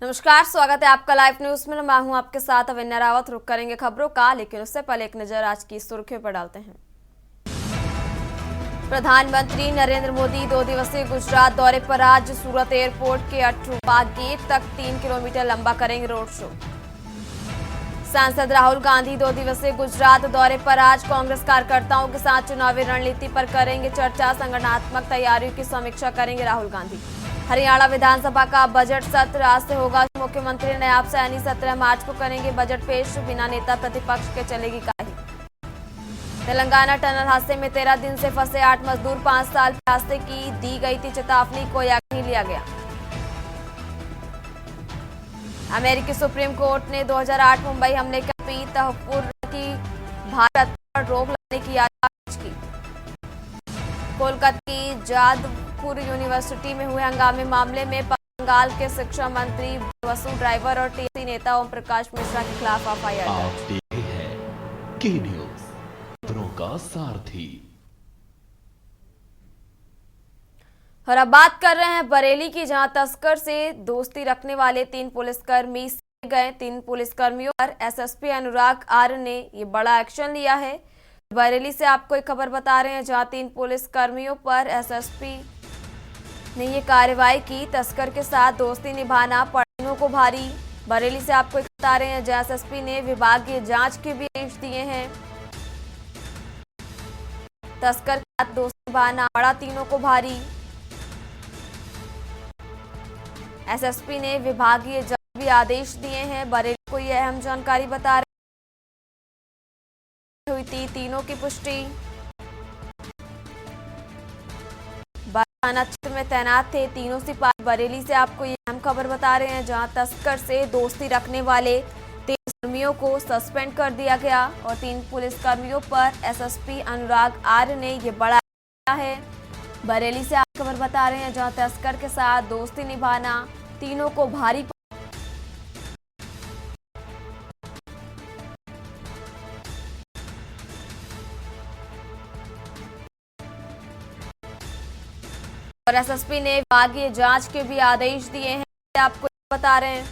नमस्कार, स्वागत है आपका लाइव न्यूज में। मैं हूं आपके साथ अविन्या रावत। रुक करेंगे खबरों का, लेकिन उससे पहले एक नजर आज की सुर्खियों पर डालते हैं। प्रधानमंत्री नरेंद्र मोदी 2 दिवसीय गुजरात दौरे पर आज सूरत एयरपोर्ट के अटरूपा गेट तक 3 किलोमीटर लंबा करेंगे रोड शो। सांसद राहुल गांधी 2 दिवसीय गुजरात दौरे पर आज कांग्रेस कार्यकर्ताओं के साथ चुनावी रणनीति पर करेंगे चर्चा। संगठनात्मक तैयारियों की समीक्षा करेंगे राहुल गांधी। हरियाणा विधानसभा का बजट सत्र आज से होगा। मुख्यमंत्री नयाब सैनी 17 मार्च को करेंगे बजट पेश। बिना नेता प्रतिपक्ष के चलेगी काही। तेलंगाना टनल हादसे में 13 दिन से फंसे 8 मजदूर 5 साल रास्ते की दी गई थी चेतावनी, कोई एक्शन नहीं लिया गया। अमेरिकी सुप्रीम कोर्ट ने 2008 मुंबई हमले के आरोपी तहफ्फुर की भारत पर रोक लगाने की याचिका की। कोलकाता की जादवपुर यूनिवर्सिटी में हुए हंगामे मामले में बंगाल के शिक्षा मंत्री वसु ड्राइवर और टीएमसी नेता ओम प्रकाश मिश्रा के खिलाफ एफआईआर दर्ज। आप देख रहे हैं के न्यूज, खबरों का सारथी। और अब बात कर रहे हैं बरेली की, जहां तस्कर से दोस्ती रखने वाले 3 पुलिसकर्मी समेटे गए। 3 पुलिसकर्मियों पर एसएसपी अनुराग आर्य ने ये बड़ा एक्शन लिया है। बरेली से आपको एक खबर बता रहे हैं, जहां 3 पुलिसकर्मियों पर एसएसपी ने ये कार्रवाई की। तस्कर के साथ दोस्ती निभाना पड़ तीनों को भारी। बरेली से आपको एक बता रहे हैं, जहां एसएसपी ने विभागीय जांच के भी आदेश दिए हैं। तस्कर के साथ दोस्ती निभाना पड़ा तीनों को भारी। एसएसपी ने विभागीय जांच भी आदेश दिए हैं। बरेली को यह अहम जानकारी बता रहे हुई थी। तीनों की पुष्टि थाना क्षेत्र में तैनात थे तीनों सिपाही। बरेली से आपको ये अहम खबर बता रहे हैं, जहां तस्कर से दोस्ती रखने वाले 3 कर्मियों को सस्पेंड कर दिया गया और 3 पुलिसकर्मियों पर एसएसपी अनुराग आर्य ने ये बड़ा किया है। बरेली से आप खबर बता रहे हैं, जहां तस्कर के साथ दोस्ती निभाना तीनों को भारी। और एसएसपी ने विभागीय जांच के भी आदेश दिए हैं, आपको बता रहे हैं।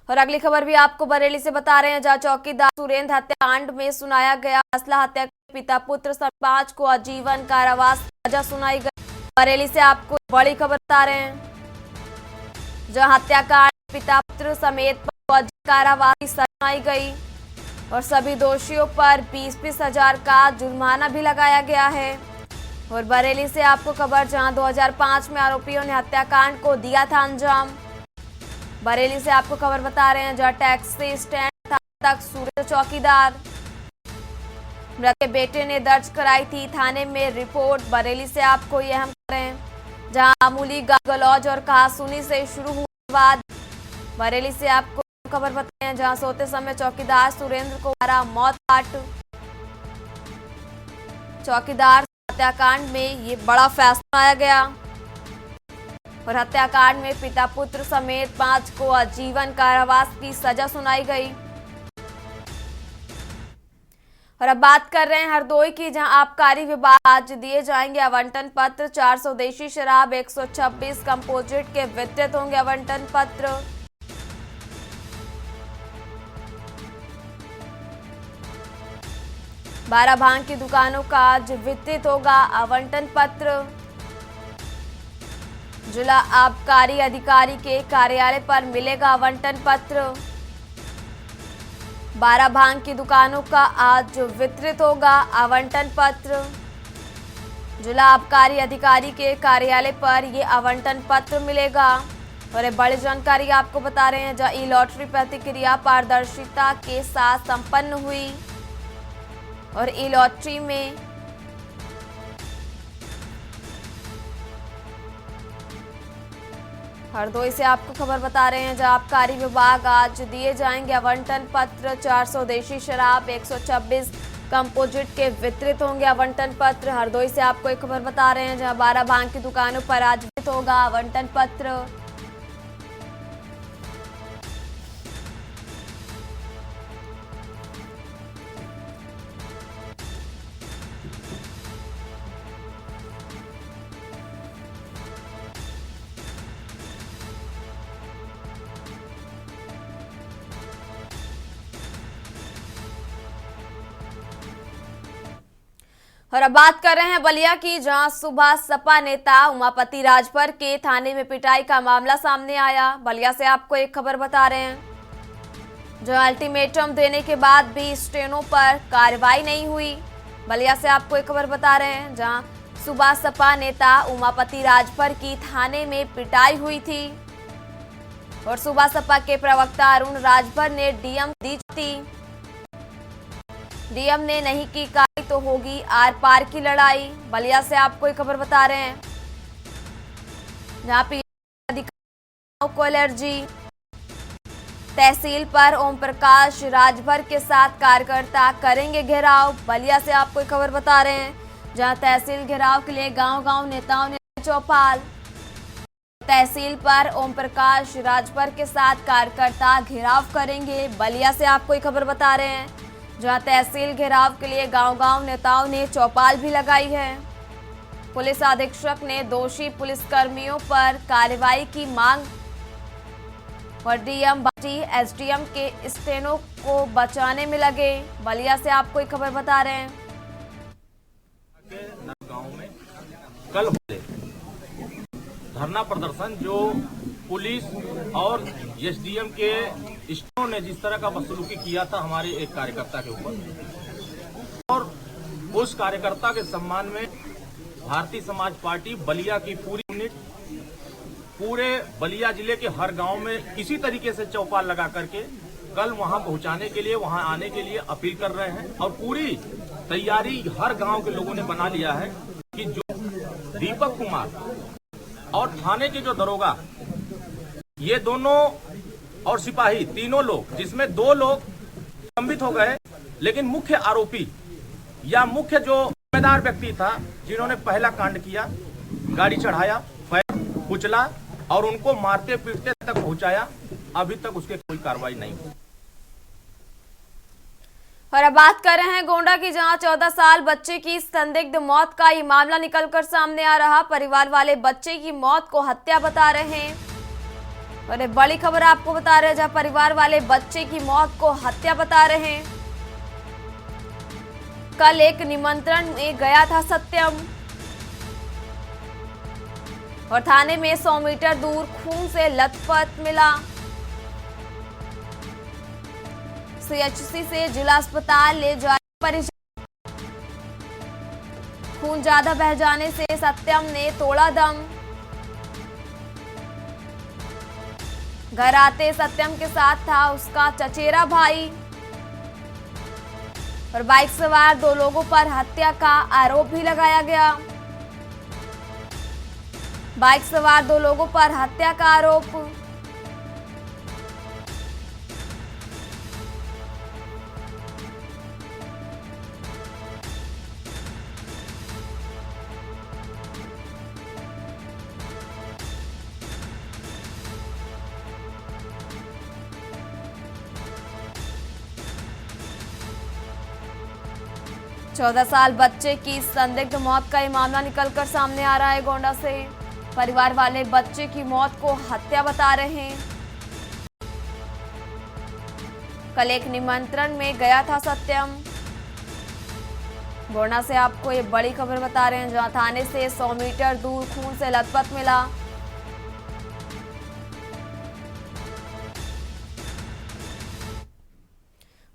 और अगली खबर भी आपको बरेली से बता रहे हैं, जहां चौकीदार सुरेंद्र हत्याकांड में सुनाया गया फैसला। हत्या के पिता पुत्र समेत 5 को आजीवन कारावास सजा सुनाई गई। बरेली से आपको बड़ी खबर बता रहे हैं, जहां हत्याकांड पिता पुत्र समेत 5 को आजीवन कारावास की सजा सुनाई गई और सभी दोषियों पर 20-20 हजार का जुर्माना भी लगाया गया है। और बरेली से आपको खबर, जहां 2005 में आरोपियों ने हत्याकांड को दिया था अंजाम। बरेली से आपको खबर बता रहे हैं, जहां टैक्सी स्टैंड तक सूरज चौकीदार मृत के बेटे ने दर्ज कराई थी थाने में रिपोर्ट। बरेली से आपको यह हम कर रहे हैं, जहां मामूली गलौज और कहासुनी से शुरू हुआ विवाद। बरेली से आपको खबर बताए हैं, जहां सोते समय चौकीदार सुरेंद्र को मारा मौत घाट। चौकीदार हत्याकांड में ये बड़ा फैसला आया गया और हत्याकांड में पिता पुत्र समेत 5 को आजीवन कारावास की सजा सुनाई गई। और अब बात कर रहे हैं हरदोई की, जहां आबकारी विभाग आज दिए जाएंगे आवंटन पत्र। 400 देशी शराब 126 कंपोजिट के वितरित होंगे आवंटन पत्र। बारह भांग की दुकानों का आज वितरित होगा आवंटन पत्र। जिला आबकारी अधिकारी के कार्यालय पर मिलेगा आवंटन पत्र। 12 भांग की दुकानों का आज वितरित होगा आवंटन पत्र। जिला आबकारी अधिकारी के कार्यालय पर ये आवंटन पत्र मिलेगा। और एक बड़ी जानकारी आपको बता रहे हैं, जहां ई लॉटरी प्रतिक्रिया पारदर्शिता के साथ संपन्न हुई और ई लॉटरी में हरदोई से आपको खबर बता रहे हैं, जहां आबकारी विभाग आज दिए जाएंगे आवंटन पत्र। 400 देशी शराब 126 कंपोजिट के वितरित होंगे आवंटन पत्र। हरदोई से आपको एक खबर बता रहे हैं, जहां 12 भांग की दुकानों पर आज वितरित होगा आवंटन पत्र। और अब बात कर रहे हैं बलिया की, जहां सुबह सपा नेता उमापति राजभर के थाने में पिटाई का मामला सामने आया। बलिया से आपको एक खबर बता रहे हैं, जहां अल्टीमेटम देने के बाद भी स्टेनो पर कार्रवाई नहीं हुई। बलिया से आपको एक खबर बता रहे हैं, जहां सुबह सपा नेता उमापति राजभर की थाने में पिटाई हुई थी और सुबह सपा के प्रवक्ता अरुण राजभर ने डीएम दी थी। डीएम ने नहीं की कार्रवाई तो होगी आर पार की लड़ाई। बलिया से आपको एक खबर बता रहे हैं, जहां अधिकारियों को एलर्जी। तहसील पर ओम प्रकाश राजभर के साथ कार्यकर्ता करेंगे घेराव। बलिया से आपको एक खबर बता रहे हैं, जहां तहसील घेराव के लिए गांव-गांव नेताओं ने चौपाल। तहसील पर ओम प्रकाश राजभर के साथ कार्यकर्ता घेराव करेंगे। बलिया से आपको एक खबर बता रहे हैं, जहां तहसील घेराव के लिए गांव-गांव नेताओं ने चौपाल भी लगाई है। पुलिस अधीक्षक ने दोषी पुलिसकर्मियों पर कार्रवाई की मांग और डीएम बाटी एसडीएम के स्टेनो को बचाने में लगे। बलिया से आपको एक खबर बता रहे हैं, गांव में कल धरना प्रदर्शन जो पुलिस और एसडीएम के स्टेनो ने जिस तरह का बदसलूकी किया था हमारे एक कार्यकर्ता के ऊपर, और उस कार्यकर्ता के सम्मान में भारतीय समाज पार्टी बलिया की पूरी यूनिट पूरे बलिया जिले के हर गांव में किसी तरीके से चौपाल लगा करके कल वहां पहुंचाने के लिए, वहां आने के लिए अपील कर रहे हैं। और पूरी तैयारी हर गांव के लोगों ने बना लिया है कि जो दीपक कुमार और थाने के जो दरोगा, ये दोनों और सिपाही, तीनों लोग, जिसमें 2 लोग निलंबित हो गए, लेकिन मुख्य आरोपी या मुख्य जो जिम्मेदार व्यक्ति था जिन्होंने पहला कांड किया, गाड़ी चढ़ाया, पैर कुचला और उनको मारते पीटते तक पहुंचाया, अभी तक उसके कोई कार्रवाई नहीं हुई। और अब बात कर रहे हैं गोंडा की, जहां 14 साल बच्चे की संदिग्ध मौत का ये मामला निकलकर सामने आ रहा। परिवार वाले बच्चे की मौत को हत्या बता रहे हैं और एक बड़ी खबर आपको बता रहे हैं, जहां परिवार वाले बच्चे की मौत को हत्या बता रहे हैं। कल एक निमंत्रण में गया था सत्यम और थाने में 100 मीटर दूर खून से लथपथ मिला। सीएचसी से जिला अस्पताल ले जाए परिजन। खून ज्यादा बह जाने से सत्यम ने तोड़ा दम। घर आते सत्यम के साथ था उसका चचेरा भाई और बाइक सवार 2 लोगों पर हत्या का आरोप भी लगाया गया। बाइक सवार 2 लोगों पर हत्या का आरोप। चौदह साल बच्चे की संदिग्ध मौत का ये मामला निकलकर सामने आ रहा है गोंडा से। परिवार वाले बच्चे की मौत को हत्या बता रहे हैं। कल एक निमंत्रण में गया था सत्यम। गोंडा से आपको ये बड़ी खबर बता रहे हैं, जहां थाने से 100 मीटर दूर खून से लथपथ मिला।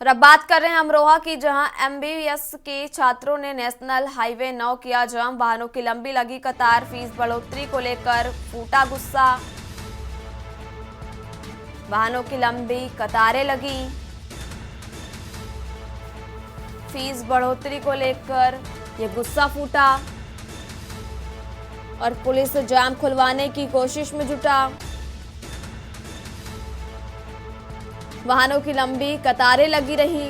और अब बात कर रहे हैं अमरोहा की, जहां एमबीबीएस के छात्रों ने नेशनल हाईवे 9 किया जाम। वाहनों की लंबी लगी कतार। फीस बढ़ोतरी को लेकर फूटा गुस्सा। वाहनों की लंबी कतारें लगी। फीस बढ़ोतरी को लेकर ये गुस्सा फूटा और पुलिस जाम खुलवाने की कोशिश में जुटा। वाहनों की लंबी कतारें लगी रही।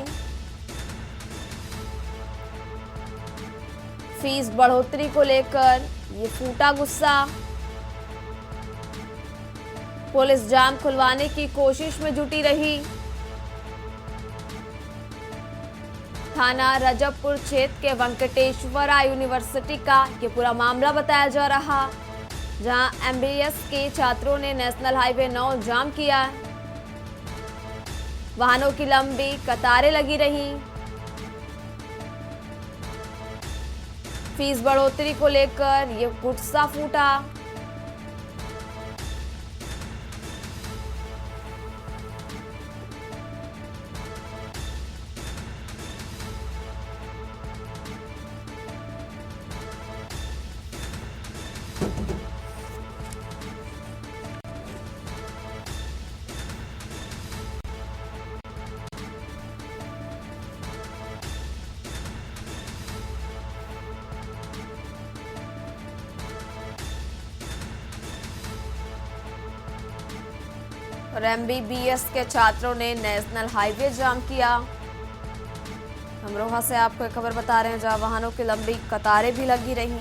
फीस बढ़ोतरी को लेकर ये फूटा गुस्सा। पुलिस जाम खुलवाने की कोशिश में जुटी रही। थाना रजबपुर क्षेत्र के वेंकटेश्वरा यूनिवर्सिटी का ये पूरा मामला बताया जा रहा, जहां एमबीबीएस के छात्रों ने नेशनल हाईवे 9 जाम किया। वाहनों की लंबी कतारें लगी रही। फीस बढ़ोतरी को लेकर ये गुस्सा फूटा। और MBBS के छात्रों ने नेशनल हाईवे जाम किया। अमरोहा से आपको एक खबर बता रहे हैं जहां वाहनों की लंबी कतारें भी लगी रही।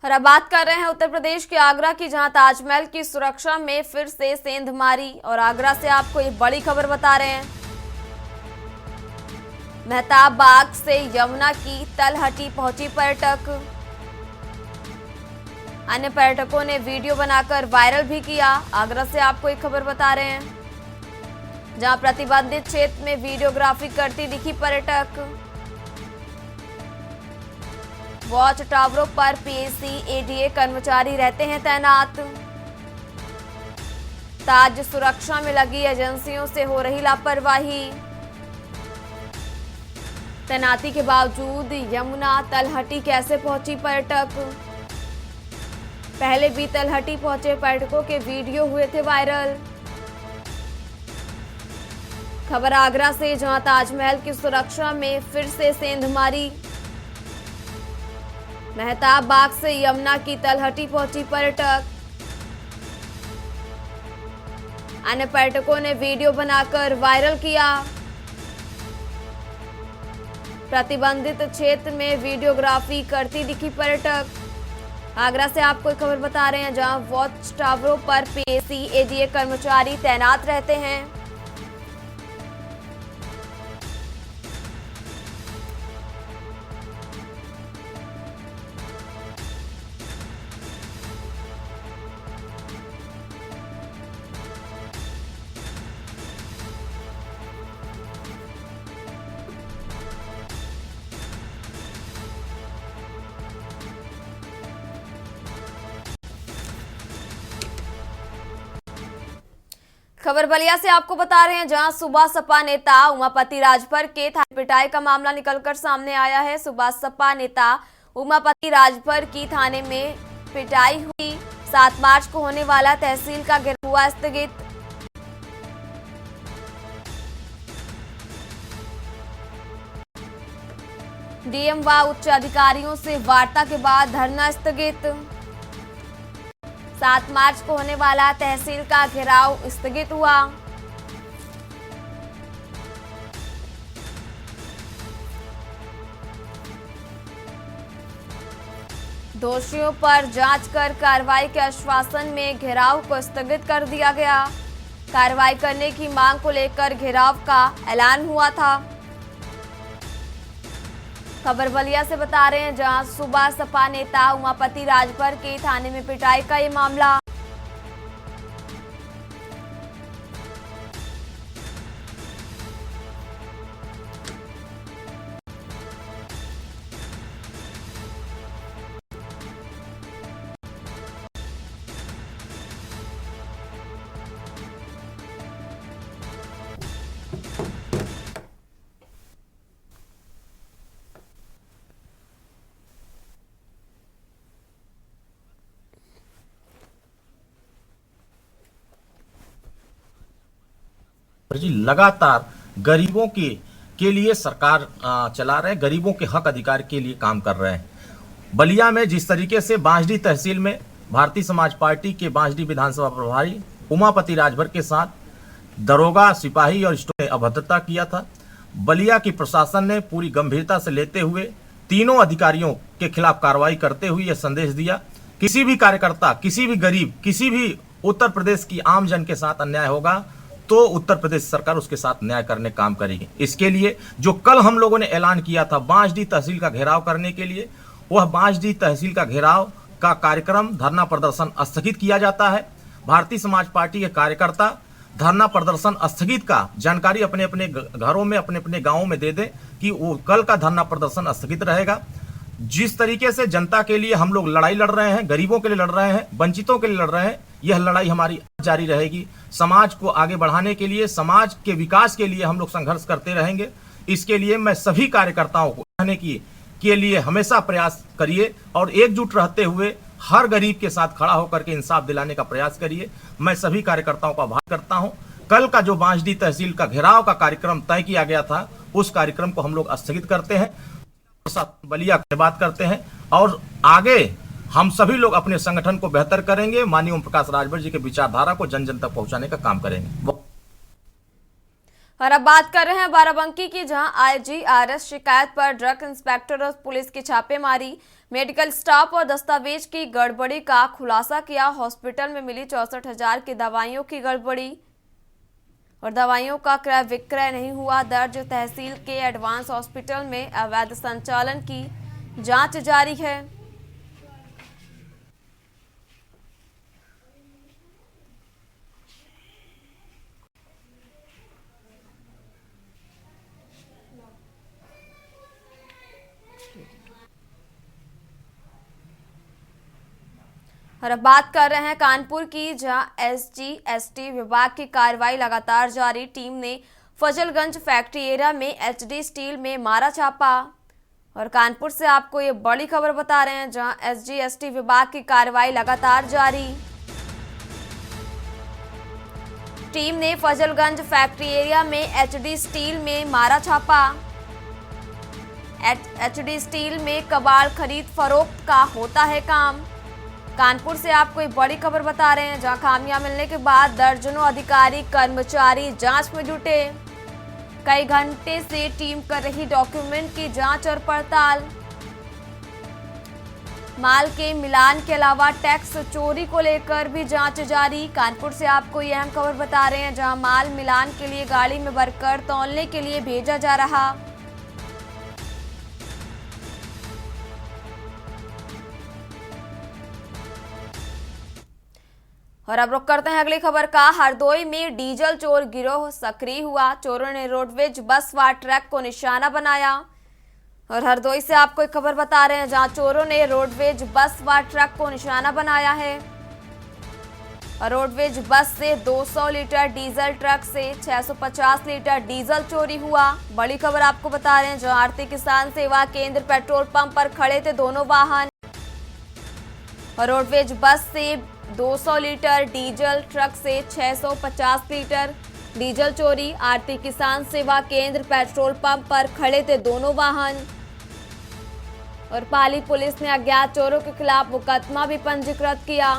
और अब बात कर रहे हैं उत्तर प्रदेश के आगरा की, जहां ताजमहल की सुरक्षा में फिर से सेंधमारी। और आगरा से आपको ये बड़ी खबर बता रहे हैं। मेहताब बाग से यमुना की तलहटी पहुंची पर्यटक। अन्य पर्यटकों ने वीडियो बनाकर वायरल भी किया। आगरा से आपको एक खबर बता रहे हैं, जहां प्रतिबंधित क्षेत्र में वीडियोग्राफी करती दिखी पर्यटक। वॉच टावरों पर PAC ADA कर्मचारी रहते हैं तैनात। ताज सुरक्षा में लगी एजेंसियों से हो रही लापरवाही। तैनाती के बावजूद यमुना तलहटी कैसे पहुंची पर्यटक? पहले भी तलहटी पहुंचे पर्यटकों के वीडियो हुए थे वायरल। खबर आगरा से, जहां ताजमहल की सुरक्षा में फिर से सेंधमारी। मेहताब बाग से यमुना की तलहटी पहुंची पर्यटक। अन्य पर्यटकों ने वीडियो बनाकर वायरल किया। प्रतिबंधित क्षेत्र में वीडियोग्राफी करती दिखी पर्यटक। आगरा से आपको एक खबर बता रहे हैं, जहां वॉच टावरों पर PAC ADA कर्मचारी तैनात रहते हैं। खबर बलिया से आपको बता रहे हैं, जहां सुबह सपा नेता उमापति राजभर के थाने पिटाई का मामला निकलकर सामने आया है। सुबह सपा नेता उमापति राजभर की थाने में पिटाई हुई। 7 मार्च को होने वाला तहसील का घेराव हुआ स्थगित। DM व उच्च अधिकारियों से वार्ता के बाद धरना स्थगित। 7 मार्च को होने वाला तहसील का घेराव स्थगित हुआ। दोषियों पर जांच कर कार्रवाई के आश्वासन में घेराव को स्थगित कर दिया गया। कार्रवाई करने की मांग को लेकर घेराव का ऐलान हुआ था। खबर बलिया से बता रहे हैं, जहां सुबह सपा नेता उमापति राजभर के थाने में पिटाई का ये मामला। जी लगातार गरीबों के लिए सरकार चला रहे हैं, गरीबों के हक अधिकार के लिए काम कर रहे हैं। बलिया में जिस तरीके से बांसडीह तहसील में भारतीय समाज पार्टी के बांसडीह विधानसभा प्रभारी उमापति राजभर के साथ दरोगा, सिपाही और स्टोर ने अभद्रता किया था, बलिया की प्रशासन ने पूरी गंभीरता से लेते हुए तीनों अधिकारियों के खिलाफ कार्रवाई करते हुए यह संदेश दिया, किसी भी कार्यकर्ता, किसी भी गरीब, किसी भी उत्तर प्रदेश की आम जन के साथ अन्याय होगा तो उत्तर प्रदेश सरकार उसके साथ न्याय करने काम करेगी। इसके लिए जो कल हम लोगों ने ऐलान किया था बांसडीह तहसील का घेराव करने के लिए, वह बांसडीह तहसील का घेराव का कार्यक्रम धरना प्रदर्शन स्थगित किया जाता है। भारतीय समाज पार्टी के कार्यकर्ता धरना प्रदर्शन स्थगित का जानकारी अपने अपने घरों में, अपने अपने गांवों में दे दें कि वो कल का धरना प्रदर्शन स्थगित रहेगा। जिस तरीके से जनता के लिए हम लोग लड़ाई लड़ रहे हैं, गरीबों के लिए लड़ रहे हैं, वंचितों के लिए लड़ रहे हैं, यह लड़ाई हमारी जारी रहेगी। समाज को आगे बढ़ाने के लिए, समाज के विकास के लिए हम लोग संघर्ष करते रहेंगे। इसके लिए मैं सभी कार्यकर्ताओं को रहने के लिए हमेशा प्रयास करिए और एकजुट रहते हुए हर गरीब के साथ खड़ा होकर के इंसाफ दिलाने का प्रयास करिए। मैं सभी कार्यकर्ताओं का आभार करता हूं। कल का जो बांसडीह तहसील का घेराव का कार्यक्रम तय किया गया था, उस कार्यक्रम को हम लोग स्थगित करते हैं, बलिया की बात करते हैं और आगे हम सभी लोग अपने संगठन को बेहतर करेंगे। माननीय ओम प्रकाश राजभर जी के विचारधारा को जन जन तक पहुंचाने का काम करेंगे। और अब बात कर रहे हैं बाराबंकी की, जहां आईजीआरएस शिकायत पर ड्रग इंस्पेक्टर और पुलिस की छापेमारी, मेडिकल स्टाफ और दस्तावेज की गड़बड़ी का खुलासा किया। हॉस्पिटल में मिली 64,000 की दवाइयों की गड़बड़ी और दवाइयों का क्रय विक्रय नहीं हुआ दर्ज। तहसील के एडवांस हॉस्पिटल में अवैध संचालन की जांच जारी है। और अब बात कर रहे हैं कानपुर की, जहां एसजीएसटी विभाग की कार्रवाई लगातार जारी। टीम ने फजलगंज फैक्ट्री एरिया में एचडी स्टील में मारा छापा। और कानपुर से आपको ये बड़ी खबर बता रहे हैं, जहां एसजीएसटी विभाग की कार्रवाई लगातार जारी। टीम ने फजलगंज फैक्ट्री एरिया में एचडी स्टील में मारा छापा। एचडी स्टील में कबाड़ खरीद फरोख्त का होता है काम। कानपुर से आपको एक बड़ी खबर बता रहे हैं, जहां खामियां मिलने के बाद दर्जनों अधिकारी कर्मचारी जांच में जुटे। कई घंटे से टीम कर रही डॉक्यूमेंट की जांच और पड़ताल। माल के मिलान के अलावा टैक्स चोरी को लेकर भी जांच जारी। कानपुर से आपको यह अहम खबर बता रहे हैं, जहां माल मिलान के लिए गाड़ी में भरकर तौलने के लिए भेजा जा रहा। और अब रुक करते हैं अगली खबर का। हरदोई में डीजल चोर गिरोह सक्रिय हुआ। चोरों ने रोडवेज बस व ट्रक को निशाना बनाया। और हरदोई से आपको एक खबर बता रहे हैं, जहां चोरों ने रोडवेज बस व ट्रक को निशाना बनाया है। और रोडवेज बस से 200 लीटर डीजल, ट्रक से 650 लीटर डीजल चोरी हुआ। बड़ी खबर आपको बता रहे हैं, जहां आरती किसान सेवा केंद्र पेट्रोल पंप पर खड़े थे दोनों वाहन। और रोडवेज बस से 200 लीटर डीजल, ट्रक से 650 लीटर डीजल चोरी। आरती किसान सेवा केंद्र पेट्रोल पंप पर खड़े थे दोनों वाहन। और पाली पुलिस ने अज्ञात चोरों के खिलाफ मुकदमा भी पंजीकृत किया।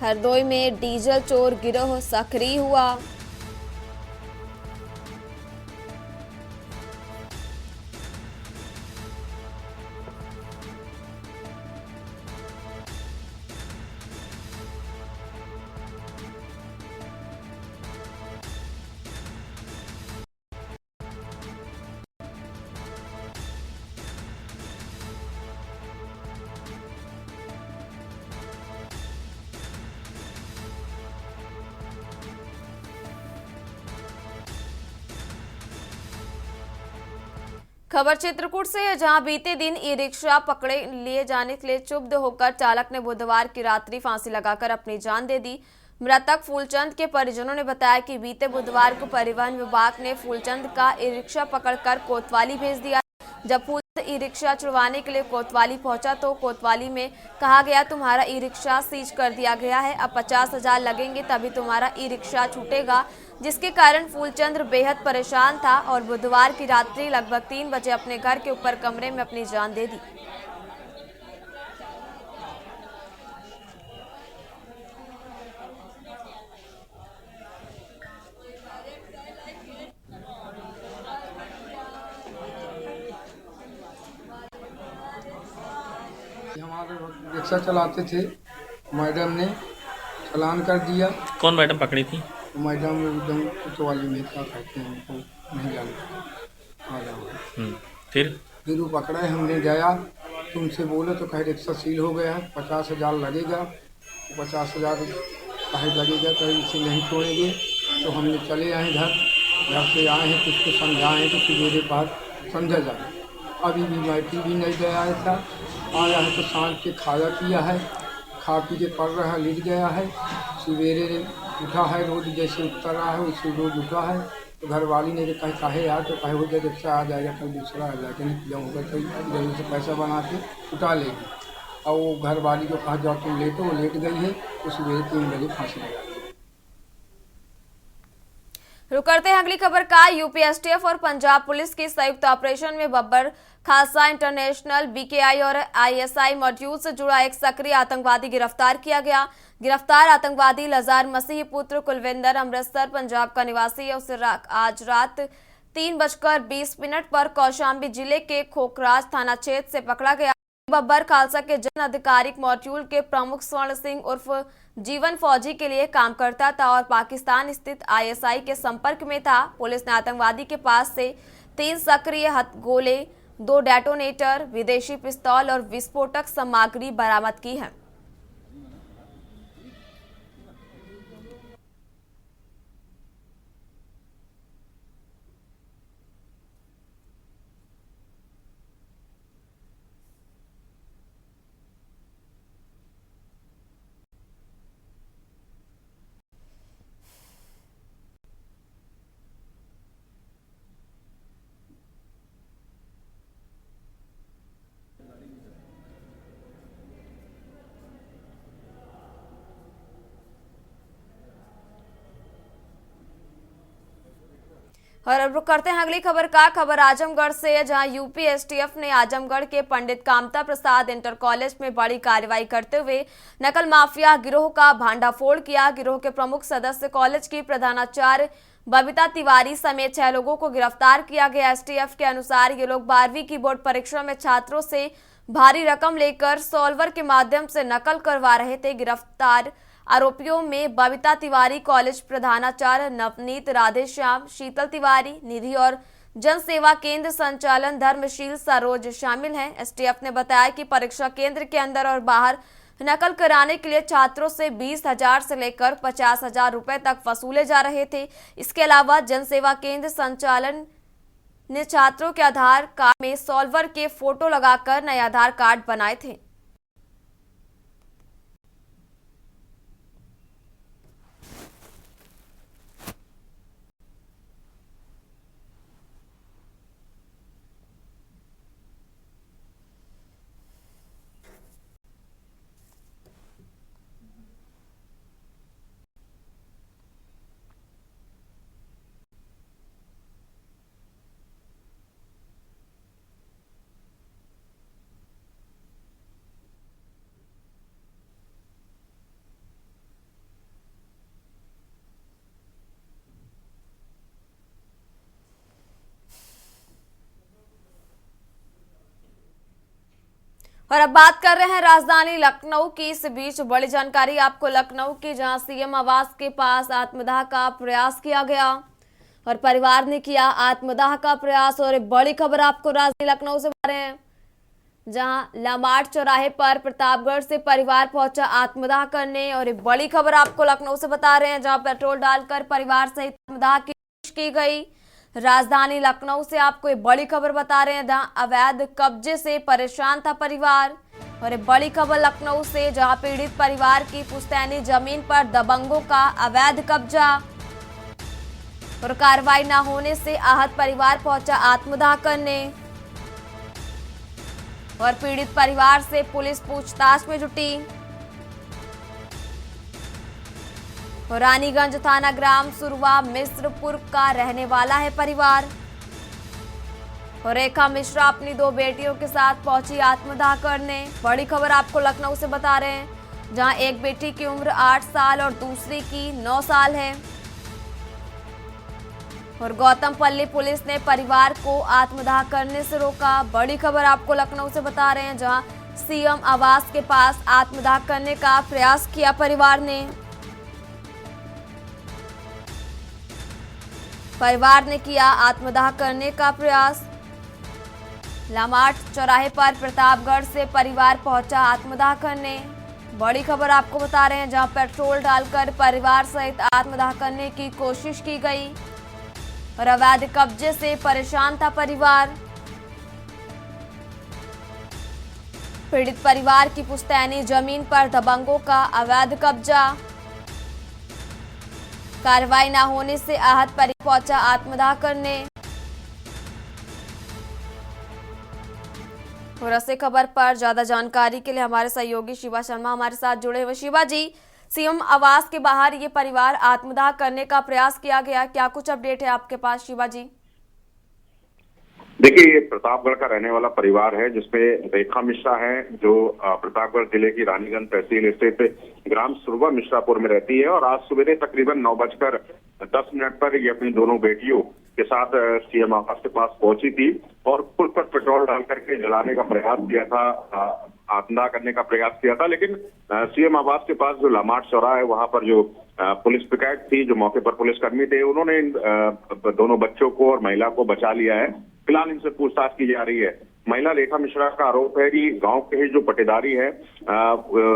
हरदोई में डीजल चोर गिरोह सक्रिय हुआ। खबर चित्रकूट से है, जहां बीते दिन ई रिक्शा पकड़े लिए जाने के लिए क्षुब्ध होकर चालक ने बुधवार की रात्रि फांसी लगाकर अपनी जान दे दी। मृतक फूलचंद के परिजनों ने बताया कि बीते बुधवार को परिवहन विभाग ने फूलचंद का ई रिक्शा पकड़कर कोतवाली भेज दिया। जब फूलचंद ई रिक्शा छुड़वाने के लिए कोतवाली पहुंचा तो कोतवाली में कहा गया तुम्हारा ई रिक्शा सीज कर दिया गया है, अब 50,000 लगेंगे तभी तुम्हारा ई रिक्शा छूटेगा, जिसके कारण फूलचंद बेहद परेशान था और बुधवार की रात्रि लगभग 3 बजे अपने घर के ऊपर कमरे में अपनी जान दे दी। हमारे रिक्शा चलाते थे, मैडम ने चालान कर दिया। कौन मैडम पकड़ी थी? मैडम एकदम कोतवाली में क्या कहते हैं उनको नहीं जानते, आ जाओ। फिर वो पकड़ा, हमने गया तुमसे बोले तो कहे रिक्शा सील हो गया है, 50,000 लगेगा। 50,000 कहे लगेगा, कहे इसे नहीं छोड़ेंगे। तो हमने चले आए घर से आए हैं, कुछ को समझाएँ तो फिर मेरे पास समझा जाए। अभी भी मैट्री भी नहीं गया था, आया है तो सांझ के खाया पिया है, खा पी के पड़ रहा है, लेट गया है। सवेरे उठा है, रोज जैसे उठता रहा है वैसे रोज उठा है। तो घर वाली ने कहा काहे यार, तो कहे हो जाए रिक्शा आ जाएगा, कल दूसरा आ जाएगा, नहीं जाऊँगा तो जल्दी से पैसा बना के उठा लेगी। और वो घर वाली को कहा जाओ तुम लेटो, वो लेट गई है, तो सवेरे 3 बजे फांसी लगा। रुक करते हैं अगली खबर का। यूपी एसटीएफ और पंजाब पुलिस के संयुक्त ऑपरेशन में बब्बर खालसा इंटरनेशनल, बीकेआई और आईएसआई मॉड्यूल से जुड़ा एक सक्रिय आतंकवादी गिरफ्तार किया गया। गिरफ्तार आतंकवादी लजार मसीह पुत्र कुलविंदर अमृतसर पंजाब का निवासी है। उसे आज रात 3:20 पर कौशाम्बी जिले के खोखराज थाना क्षेत्र से पकड़ा गया। बब्बर खालसा के जन अधिकारिक मॉड्यूल के प्रमुख स्वर्ण सिंह उर्फ जीवन फौजी के लिए काम करता था और पाकिस्तान स्थित आईएसआई के संपर्क में था। पुलिस ने आतंकवादी के पास से 3 सक्रिय हथगोले, 2 डेटोनेटर, विदेशी पिस्तौल और विस्फोटक सामग्री बरामद की है। और अब रुक करते हैं अगली खबर का। खबर आजमगढ़ से है, जहां यूपी एसटीएफ ने आजमगढ़ के पंडित कामता प्रसाद इंटर कॉलेज में बड़ी कार्रवाई करते हुए नकल माफिया गिरोह का भांडाफोड़ किया। गिरोह के प्रमुख सदस्य कॉलेज की प्रधानाचार्य बबीता तिवारी समेत 6 लोगों को गिरफ्तार किया गया। एसटीएफ के अनुसार ये लोग 12वीं की बोर्ड परीक्षा में छात्रों से भारी रकम लेकर सॉल्वर के माध्यम से नकल करवा रहे थे। गिरफ्तार आरोपियों में बबीता तिवारी, कॉलेज प्रधानाचार्य नवनीत, राधेश्याम, शीतल तिवारी, निधि और जन सेवा केंद्र संचालन धर्मशील सरोज शामिल हैं। एसटीएफ ने बताया कि परीक्षा केंद्र के अंदर और बाहर नकल कराने के लिए छात्रों से 20,000 से लेकर 50,000 रुपए तक वसूले जा रहे थे। इसके अलावा जन सेवा केंद्र संचालन ने छात्रों के आधार कार्ड में सॉल्वर के फोटो लगाकर नए आधार कार्ड बनाए थे। और अब बात कर रहे हैं राजधानी लखनऊ की। इस बीच बड़ी जानकारी आपको लखनऊ की, जहां सीएम आवास के पास आत्मदाह का प्रयास किया गया और परिवार ने किया आत्मदाह का प्रयास। और एक बड़ी खबर आपको राजधानी लखनऊ से बता रहे हैं, जहां लामार्ट चौराहे पर प्रतापगढ़ से परिवार पहुंचा आत्मदाह करने। और एक बड़ी खबर आपको लखनऊ से बता रहे हैं, जहां पेट्रोल डालकर परिवार सहित आत्मदाह की कोशिश की गई। राजधानी लखनऊ से आपको एक बड़ी खबर बता रहे हैं, जहां अवैध कब्जे से परेशान था परिवार। और एक बड़ी खबर लखनऊ से, जहां पीड़ित परिवार की पुश्तैनी जमीन पर दबंगों का अवैध कब्जा और कार्रवाई न होने से आहत परिवार पहुंचा आत्मदाह करने। और पीड़ित परिवार से पुलिस पूछताछ में जुटी। रानीगंज थाना ग्राम सुरवा मिश्रपुर का रहने वाला है परिवार। रेखा मिश्रा अपनी 2 बेटियों के साथ पहुंची आत्मदाह करने। बड़ी खबर आपको लखनऊ से बता रहे हैं, जहां एक बेटी की उम्र 8 साल और दूसरी की 9 साल है। और गौतमपल्ली पुलिस ने परिवार को आत्मदाह करने से रोका। बड़ी खबर आपको लखनऊ से बता रहे हैं, जहां सीएम आवास के पास आत्मदाह करने का प्रयास किया परिवार ने। परिवार ने किया आत्मदाह करने का प्रयास। लामाट चौराहे पर प्रतापगढ़ से परिवार पहुंचा आत्मदाह करने। बड़ी खबर आपको बता रहे हैं, जहां पेट्रोल डालकर परिवार सहित आत्मदाह करने की कोशिश की गई और अवैध कब्जे से परेशान था परिवार। पीड़ित परिवार की पुश्तैनी जमीन पर दबंगों का अवैध कब्जा। कार्रवाई न होने से आहत परिवार पहुंचा आत्मदाह करने। और ऐसे खबर पर ज्यादा जानकारी के लिए हमारे सहयोगी शिवा शर्मा हमारे साथ जुड़े हुए। शिवा जी, सीएम आवास के बाहर ये परिवार आत्मदाह करने का प्रयास किया गया, क्या कुछ अपडेट है आपके पास शिवा जी? देखिए, ये प्रतापगढ़ का रहने वाला परिवार है, जिसमें रेखा मिश्रा है, जो प्रतापगढ़ जिले की रानीगंज तहसील स्थित ग्राम सुरवा मिश्रापुर में रहती है। और आज सवेरे तकरीबन 9:10 पर ये अपनी दोनों बेटियों के साथ सीएम आवास के पास पहुंची थी और पुल पर पेट्रोल डाल करके जलाने का प्रयास किया था, आत्मदाह करने का प्रयास किया था। लेकिन सीएम आवास के पास जो लामाट चौराहा है, वहां पर जो पुलिस पिकेट थी, जो मौके पर पुलिसकर्मी थे, उन्होंने इन दोनों बच्चों को और महिला को बचा लिया है। फिलहाल इनसे पूछताछ की जा रही है। महिला रेखा मिश्रा का आरोप है कि गांव के जो पटेदारी है,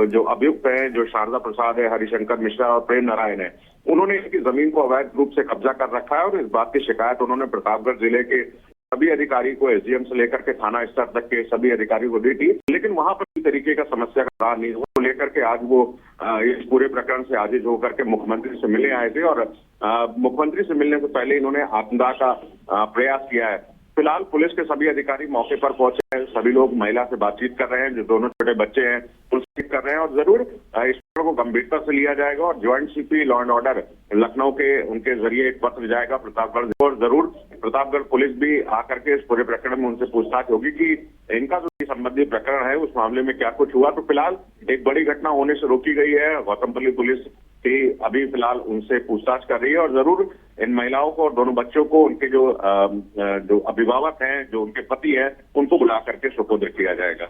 जो अभियुक्त हैं, जो शारदा प्रसाद है, हरिशंकर मिश्रा और प्रेम नारायण है, उन्होंने इसकी जमीन को अवैध रूप से कब्जा कर रखा है। और इस बात की शिकायत उन्होंने प्रतापगढ़ जिले के सभी अधिकारी को, एसडीएम से लेकर के थाना स्तर तक के सभी अधिकारियों को दी थी। लेकिन वहां पर किसी तरीके का समस्या का नहीं हुआ, तो लेकर के आज वो इस पूरे प्रकरण से आजिज होकर के मुख्यमंत्री से मिलने आए थे। और मुख्यमंत्री से मिलने से पहले इन्होंने आत्मदाह का प्रयास किया है। फिलहाल पुलिस के सभी अधिकारी मौके पर पहुंचे हैं। सभी लोग महिला से बातचीत कर रहे हैं, जो दोनों छोटे बच्चे हैं पुलिस कर रहे हैं। और जरूर इस को गंभीरता से लिया जाएगा और joint CP law and order Lucknow के उनके जरिए एक पत्र जाएगा प्रतापगढ़, और जरूर प्रतापगढ़ पुलिस भी आकर के इस पूरे प्रकरण में उनसे पूछताछ होगी कि इनका जो संबंधी प्रकरण है उस मामले में क्या कुछ हुआ। तो फिलहाल एक बड़ी घटना होने से रोकी गई है। गौतमपल्ली पुलिस अभी फिलहाल उनसे पूछताछ कर रही है और जरूर इन महिलाओं को और दोनों बच्चों को, उनके जो अभिभावक हैं, जो उनके पति हैं, उनको बुला करके सुपुर्द किया जाएगा।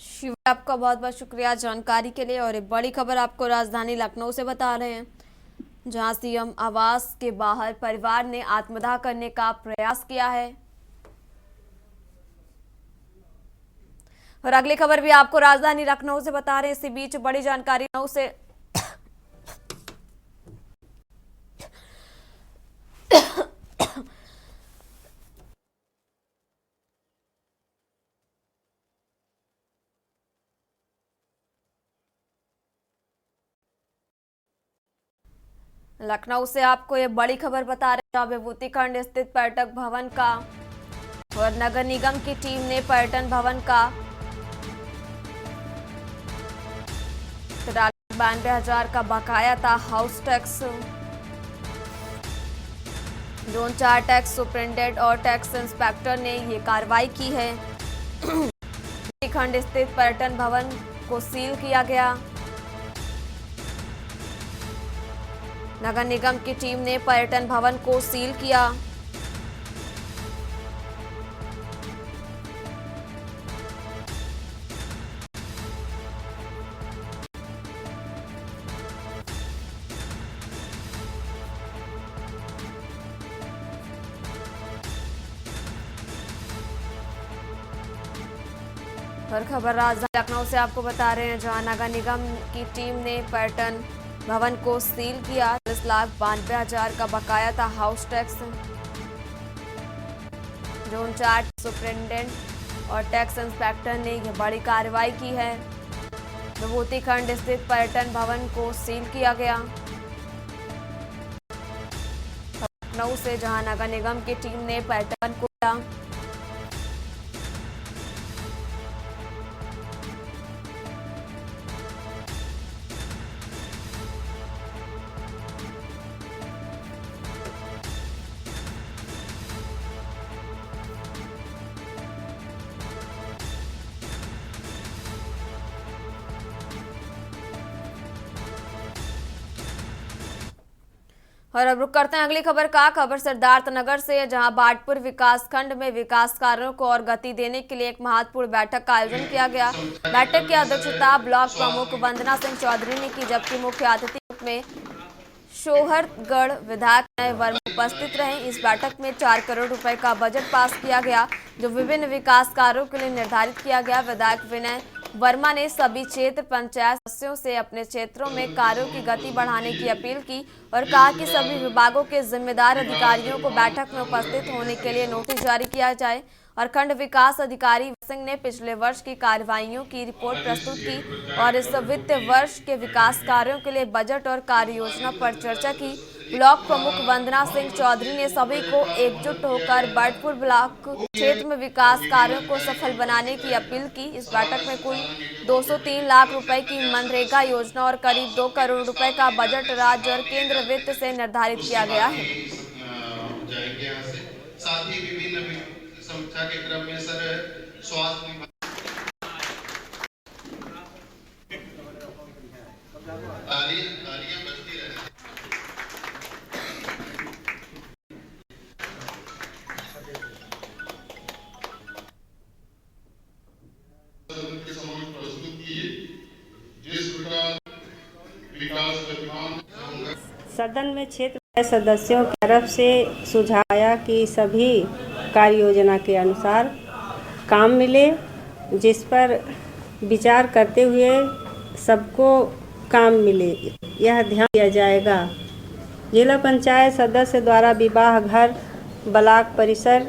शिवा, आपका बहुत बहुत शुक्रिया जानकारी के लिए। और एक बड़ी खबर आपको राजधानी लखनऊ से बता रहे हैं, जहां सीएम आवास के बाहर परिवार ने आत्मदाह करने का प्रयास किया है। और अगली खबर भी आपको राजधानी लखनऊ से बता रहे हैं। इसी बीच बड़ी जानकारी लखनऊ से लखनऊ से आपको ये बड़ी खबर बता रहे हैं, जहां विभूति खंड स्थित पर्यटक भवन का और नगर निगम की टीम ने पर्यटन भवन का 92,000 का बकाया था house tax. Zone 4 tax superintendent और टैक्स इंस्पेक्टर ने ये कार्रवाई की है। खंड स्थित पर्यटन भवन को सील किया गया। नगर निगम की टीम ने पर्यटन भवन को सील किया। और खबर राजधानी लखनऊ से आपको बता रहे हैं, जहां नगर निगम की टीम ने पर्यटन भवन को सील किया। 40,92,000 का बकाया था हाउस टैक्स। जोन 4 सुपरिटेंडेंट और टैक्स इंस्पेक्टर ने यह बड़ी कार्रवाई की है। विभूति खंड स्थित पर्यटन भवन को सील किया गया। लखनऊ से जहां नगर निगम की टीम ने पर्यटन को और अब रुक करते हैं अगली खबर का। खबर सिद्धार्थ नगर से, जहां बाटपुर विकास खंड में विकास कार्यों को और गति देने के लिए एक महत्वपूर्ण बैठक का आयोजन किया गया। बैठक की अध्यक्षता ब्लॉक प्रमुख वंदना सिंह चौधरी ने की, जबकि मुख्य अतिथि रूप में शोहरगढ़ विधायक नए वर्मा उपस्थित रहे। इस बैठक में 4 करोड़ रुपए का बजट पास किया गया, जो विभिन्न विकास कार्यों के लिए निर्धारित किया गया। विधायक विनय वर्मा ने सभी क्षेत्र पंचायत सदस्यों से अपने क्षेत्रों में कार्यों की गति बढ़ाने की अपील की और कहा कि सभी विभागों के जिम्मेदार अधिकारियों को बैठक में उपस्थित होने के लिए नोटिस जारी किया जाए। और खंड विकास अधिकारी सिंह ने पिछले वर्ष की कार्यवाहियों की रिपोर्ट प्रस्तुत की और इस वित्त वर्ष के विकास कार्यों के लिए बजट और कार्य योजना पर चर्चा की। ब्लॉक प्रमुख वंदना सिंह चौधरी ने सभी को एकजुट होकर बाटपुर ब्लॉक क्षेत्र में विकास कार्यों को सफल बनाने की अपील की। इस बैठक में कुल 203 लाख रुपए की मनरेगा योजना और करीब 2 करोड़ रुपए का बजट राज्य और केंद्र वित्त से निर्धारित किया गया है। साथ ही विभिन्न समीक्षा के क्रम में सर स्वास्थ्य विभाग तालियां बजती रहे। के समक्ष प्रस्तुत किए जिस प्रकार विकास गतिमान सदन में क्षेत्र सदस्यों की तरफ से सुझाया कि सभी कार्य योजना के अनुसार काम मिले, जिस पर विचार करते हुए सबको काम मिले, यह ध्यान दिया जाएगा। जिला पंचायत सदस्य द्वारा विवाह घर ब्लॉक परिसर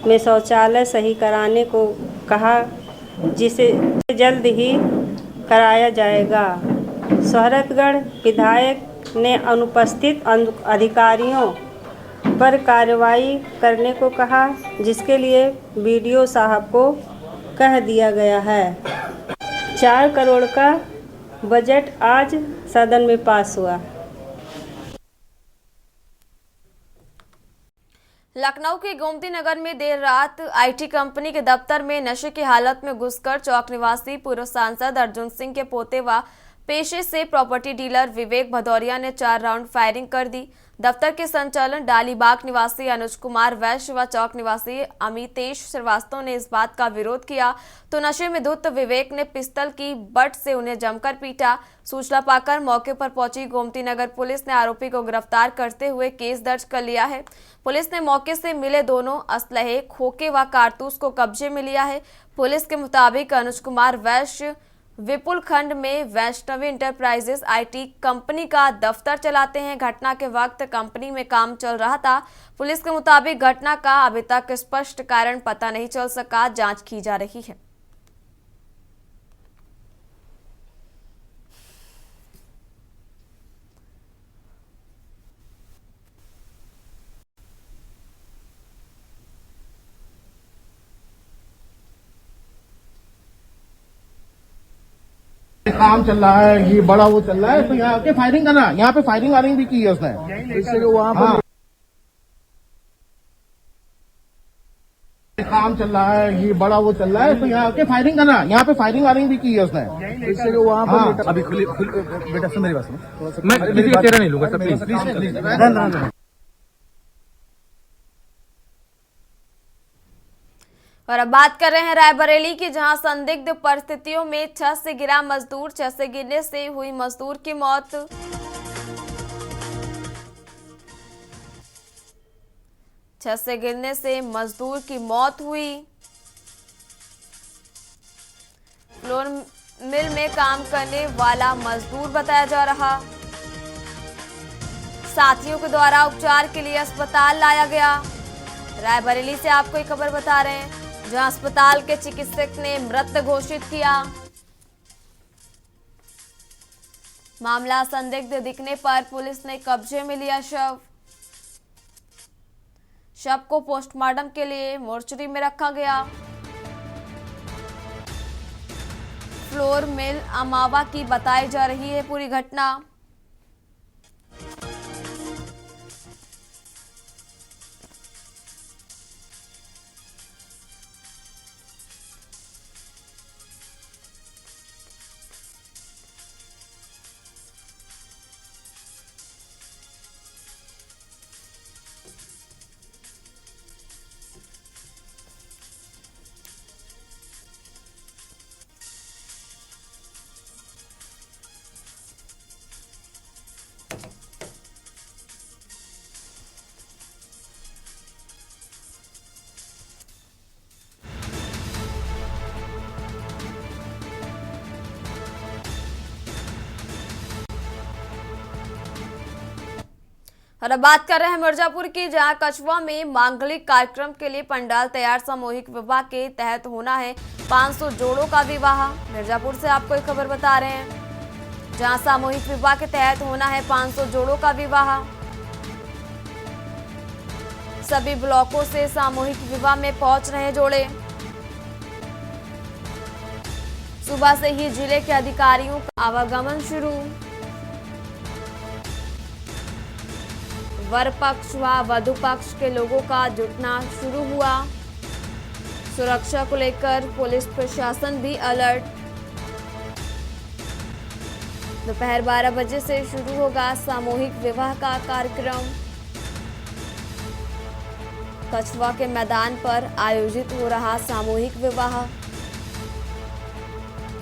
में शौचालय सही कराने को कहा, जिसे जल्द ही कराया जाएगा। शोहरगढ़ विधायक ने अनुपस्थित अधिकारियों पर कार्रवाई करने को कहा, जिसके लिए बीडीओ साहब को कह दिया गया है। 4 करोड़ का बजट आज सदन में पास हुआ। लखनऊ के गोमती नगर में देर रात आईटी कंपनी के दफ्तर में नशे की हालत में घुसकर चौक निवासी पूर्व सांसद अर्जुन सिंह के पोते व पेशे से प्रॉपर्टी डीलर विवेक भदौरिया ने 4 राउंड फायरिंग कर दी। दफ्तर के संचालन डालीबाग निवासी अनुज कुमार वैश्य व चौक निवासी अमितेश श्रीवास्तव ने इस बात का विरोध किया तो नशे में धुत विवेक ने पिस्तल की बट से उन्हें जमकर पीटा। सूचना पाकर मौके पर पहुंची गोमती नगर पुलिस ने आरोपी को गिरफ्तार करते हुए केस दर्ज कर लिया है। पुलिस ने मौके से मिले दोनों असलहे, खोखे व कारतूस को कब्जे में लिया है। पुलिस के मुताबिक अनुज कुमार वैश्य विपुल खंड में वैष्णवी इंटरप्राइजेस आईटी कंपनी का दफ्तर चलाते हैं। घटना के वक्त कंपनी में काम चल रहा था। पुलिस के मुताबिक घटना का अभी तक स्पष्ट कारण पता नहीं चल सका, जांच की जा रही है। काम चल रहा है, ये बड़ा वो चल रहा है, तो यहाँ पे फायरिंग करना, यहाँ पे फायरिंग वायरिंग भी की है उसने, इससे जो वहाँ पर काम चल रहा है, ये बड़ा वो चल रहा है, तो यहाँ पे फायरिंग करना, यहाँ पे फायरिंग वायरिंग भी की है उसने, इससे जो वहाँ पर अभी बेटा सुन मेरी बात सुनो, मैं तेरा नहीं लूंगा, प्लीज। और अब बात कर रहे हैं रायबरेली की, जहां संदिग्ध परिस्थितियों में छत से गिरा मजदूर, छत से गिरने से हुई मजदूर की मौत। छत से गिरने से मजदूर की मौत हुई। फ्लोर मिल में काम करने वाला मजदूर बताया जा रहा। साथियों के द्वारा उपचार के लिए अस्पताल लाया गया। रायबरेली से आपको एक खबर बता रहे हैं, जहां अस्पताल के चिकित्सक ने मृत घोषित किया। मामला संदिग्ध दिखने पर पुलिस ने कब्जे में लिया शव को पोस्टमार्टम के लिए मोर्चरी में रखा गया। फ्लोर मिल अमावा की बताई जा रही है पूरी घटना। और अब बात कर रहे हैं मिर्जापुर की, जहां कछवा में मांगलिक कार्यक्रम के लिए पंडाल तैयार। सामूहिक विवाह के तहत होना है 500 जोड़ों का विवाह। मिर्जापुर से आपको एक खबर बता रहे हैं, जहां सामूहिक विवाह के तहत होना है 500 जोड़ों का विवाह। सभी ब्लॉकों से सामूहिक विवाह में पहुंच रहे जोड़े। सुबह से ही जिले के अधिकारियों का आवागमन शुरू। वर पक्ष व वधु पक्ष के लोगों का जुटना शुरू हुआ। सुरक्षा को लेकर पुलिस प्रशासन भी अलर्ट। दोपहर 12 बजे से शुरू होगा सामूहिक विवाह का कार्यक्रम। कछवा के मैदान पर आयोजित हो रहा सामूहिक विवाह।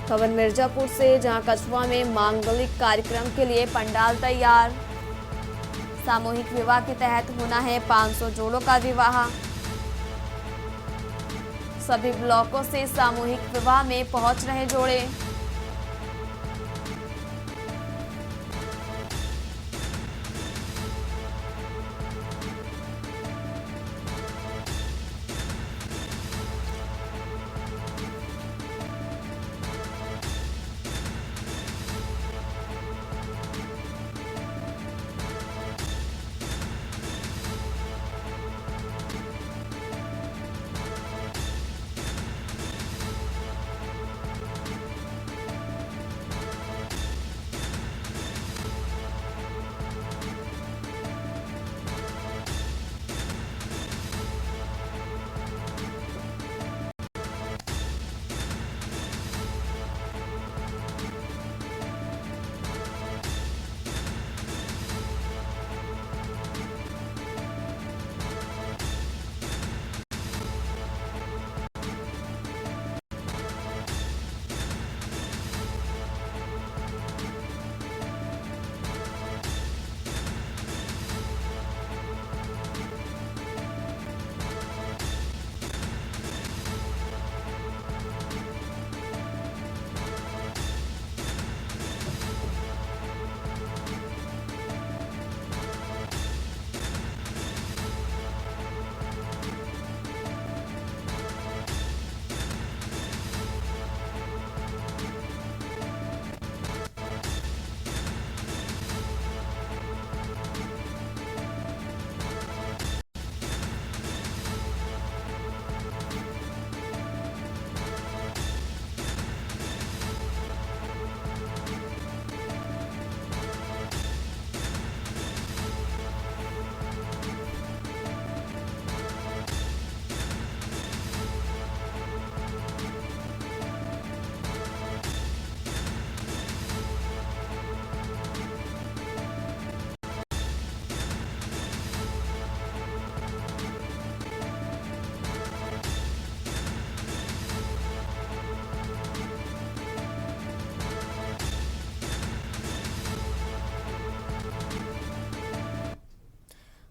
खबर मिर्जापुर से, जहां कछवा में मांगलिक कार्यक्रम के लिए पंडाल तैयार। सामूहिक विवाह के तहत होना है 500 जोड़ों का विवाह। सभी ब्लॉकों से सामूहिक विवाह में पहुंच रहे जोड़े।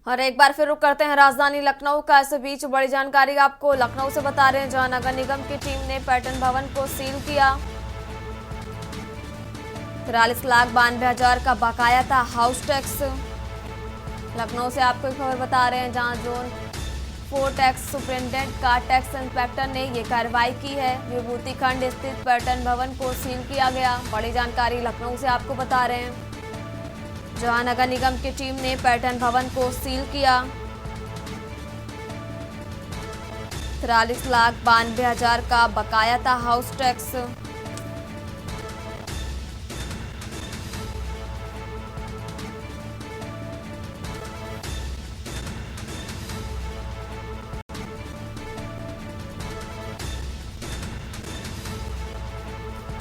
और एक बार फिर रुक करते हैं राजधानी लखनऊ का। इस बीच बड़ी जानकारी आपको लखनऊ से बता रहे हैं, जहां नगर निगम की टीम ने पर्यटन भवन को सील किया। 43,92,000 का बकाया था हाउस टैक्स। लखनऊ से आपको एक खबर बता रहे हैं, जहां जोन 4 टैक्स सुपरिटेंडेंट का टैक्स इंस्पेक्टर ने ये कार्रवाई की है। विभूति खंड स्थित पर्यटन भवन को सील किया गया। बड़ी जानकारी लखनऊ से आपको बता रहे हैं, जहां नगर निगम की टीम ने पर्यटन भवन को सील किया। 43,92,000 का बकाया था हाउस टैक्स।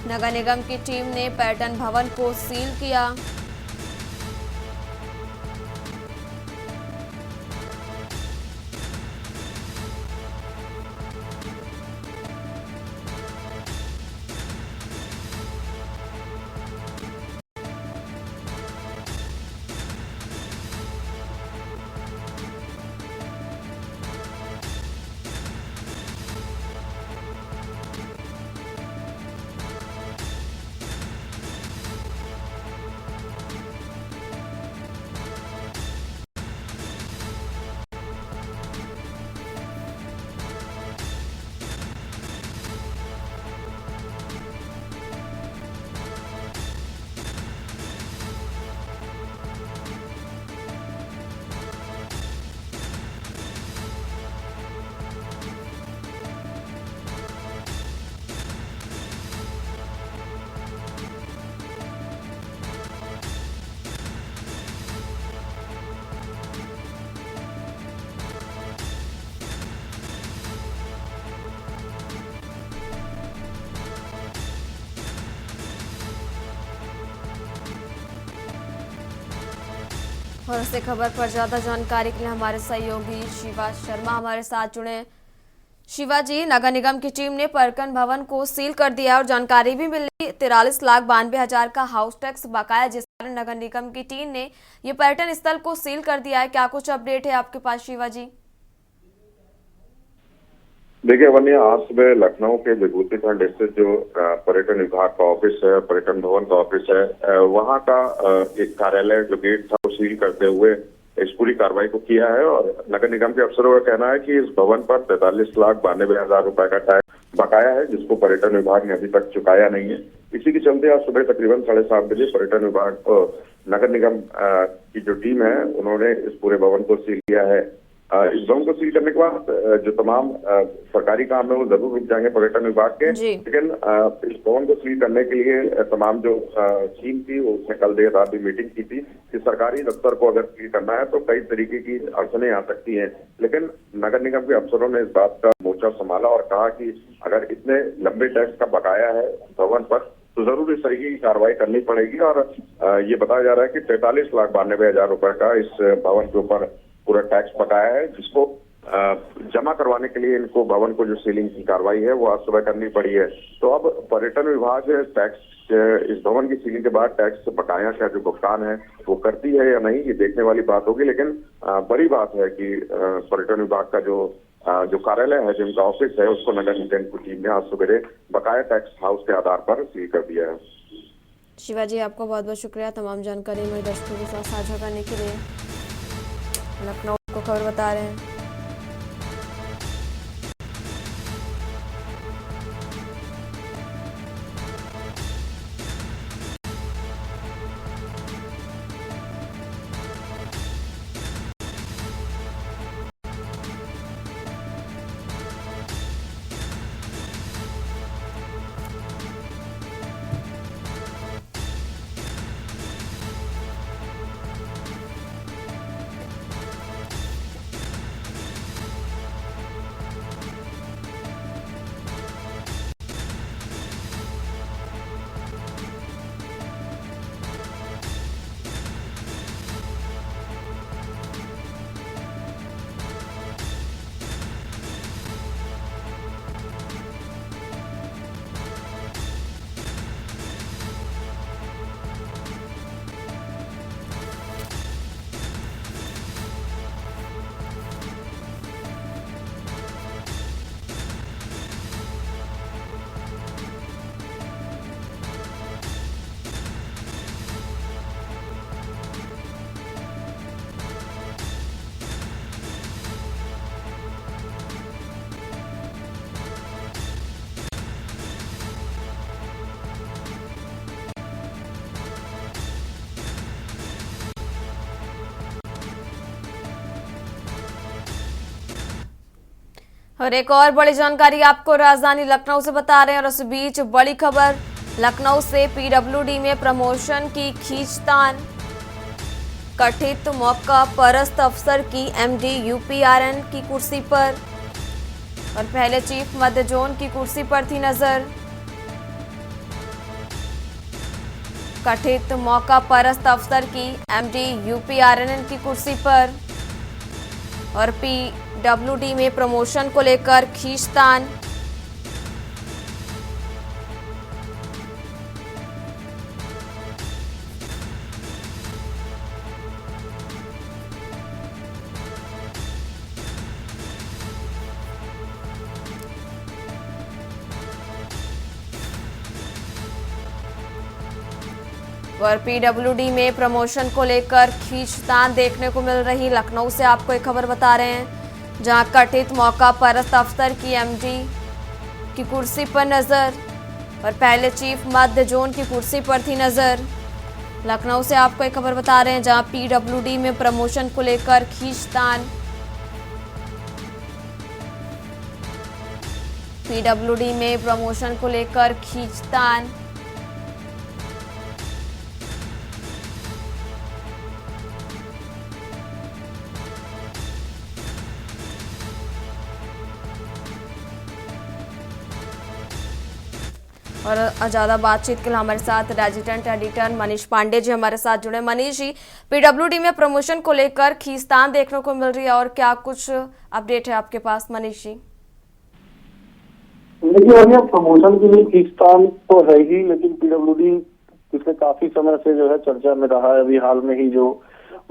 नगर निगम की टीम ने पर्यटन भवन को सील किया। और इस खबर पर ज्यादा जानकारी के लिए हमारे सहयोगी शिवा शर्मा हमारे साथ जुड़े हैं। शिवा जी, नगर निगम की टीम ने पर्यटन भवन को सील कर दिया और जानकारी भी मिली 43,92,000 का हाउस टैक्स बकाया, जिस कारण नगर निगम की टीम ने ये पर्यटन स्थल को सील कर दिया है। क्या कुछ अपडेट है आपके पास शिवा जी? देखिए वन्य, आज सुबह लखनऊ के विभूति खंड स्थित जो पर्यटन विभाग का ऑफिस है, पर्यटन भवन का ऑफिस है, वहां का एक कार्यालय जो गेट था वो सील करते हुए इस पूरी कार्रवाई को किया है। और नगर निगम के अफसरों का कहना है कि इस भवन पर 43,92,000 रुपए का टैक्स बकाया है, जिसको पर्यटन विभाग ने अभी तक चुकाया नहीं है। इसी के चलते आज सुबह तकरीबन 7:30 बजे पर्यटन विभाग नगर निगम की जो टीम है उन्होंने इस पूरे भवन को सील किया है। इस भवन को सील करने के बाद जो तमाम सरकारी काम है वो जरूर रुक जाएंगे पर्यटन विभाग के, लेकिन इस भवन को सील करने के लिए तमाम जो टीम थी उसने कल देर रात भी मीटिंग की थी कि सरकारी दफ्तर को अगर सील करना है तो कई तरीके की अड़चनें आ सकती हैं। लेकिन नगर निगम के अफसरों ने इस बात का मोर्चा संभाला और कहा कि अगर इतने लंबे टैक्स का बकाया है भवन पर तो जरूर इस तरीके की कार्रवाई करनी पड़ेगी। और ये बताया जा रहा है कि 43,92,000 रुपए का इस भवन के ऊपर पूरा टैक्स बकाया है, जिसको जमा करवाने के लिए इनको भवन को जो सीलिंग की कार्रवाई है वो आज सुबह करनी पड़ी है। तो अब पर्यटन विभाग टैक्स इस भवन की सीलिंग के बाद टैक्स बकाया का जो भुगतान है वो करती है या नहीं, ये देखने वाली बात होगी। लेकिन बड़ी बात है कि पर्यटन विभाग का जो कार्यालय है, जिनका ऑफिस है, उसको नगर निगम की टीम ने आज सुबह बकाया टैक्स हाउस के आधार पर सील कर दिया है। शिवा जी, आपका बहुत बहुत शुक्रिया तमाम जानकारी मेरे दर्शकों के साथ साझा करने के लिए। लखनऊ को खबर बता रहे हैं। और एक और बड़ी जानकारी आपको राजधानी लखनऊ से बता रहे हैं। और इस बीच बड़ी खबर लखनऊ से, पीडब्ल्यूडी में प्रमोशन की खींचतान, कथित मौका परस्त अफसर की एमडी यूपीआरएन की कुर्सी पर और पहले चीफ मध्य जोन की कुर्सी पर थी नजर। कथित मौका परस्त अफसर की एमडी यूपीआरएन की कुर्सी पर और पीडब्ल्यूडी में प्रमोशन को लेकर खींचतान। और पीडब्ल्यूडी में प्रमोशन को लेकर खींचतान देखने को मिल रही। लखनऊ से आपको एक खबर बता रहे हैं, जहां कथित मौका परस्त अफसर की एमडी की कुर्सी पर नजर और पहले चीफ मध्य जोन की कुर्सी पर थी नजर। लखनऊ से आपको एक खबर बता रहे हैं, जहां पीडब्ल्यूडी में प्रमोशन को लेकर खींचतान। पीडब्ल्यूडी में प्रमोशन को लेकर खींचतान। और ज़्यादा बातचीत के लिए हमारे साथ रेजिडेंट एडिटर मनीष पांडे जी हमारे साथ जुड़े। मनीष जी, पीडब्ल्यूडी में प्रमोशन को लेकर खींचतान देखने को मिल रही है और क्या कुछ अपडेट है आपके पास मनीष जी? देखिए अभी प्रमोशन के लिए खींचतान तो है ही, लेकिन पीडब्ल्यूडी पिछले काफी समय से जो है चर्चा में रहा है। अभी हाल में ही जो